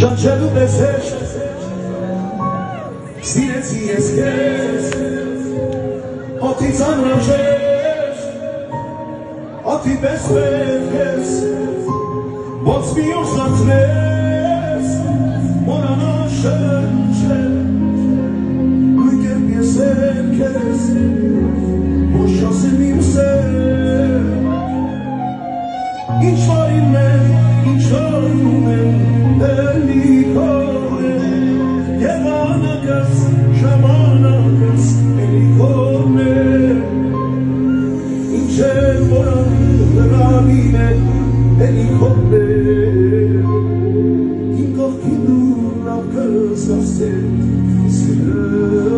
Շնչելու ես հեշտ Սիրեցի ես կեզ Հոթից անրաժեշտ Հոթի պես վերքես Ոնց մի օր զարթնես Մորանա շնչել Նույն կերպ ես երքես Ոչ ասեմ իմ սեր Ինչ վարին եմ, ինչ վարին եմ Էլի կոր է Եղանակս, ժամանակս Էլի կորն է Ինչ է որան լրավին է Էլի կորն է Իմ կողքին դու լավ կս ասել Սիրը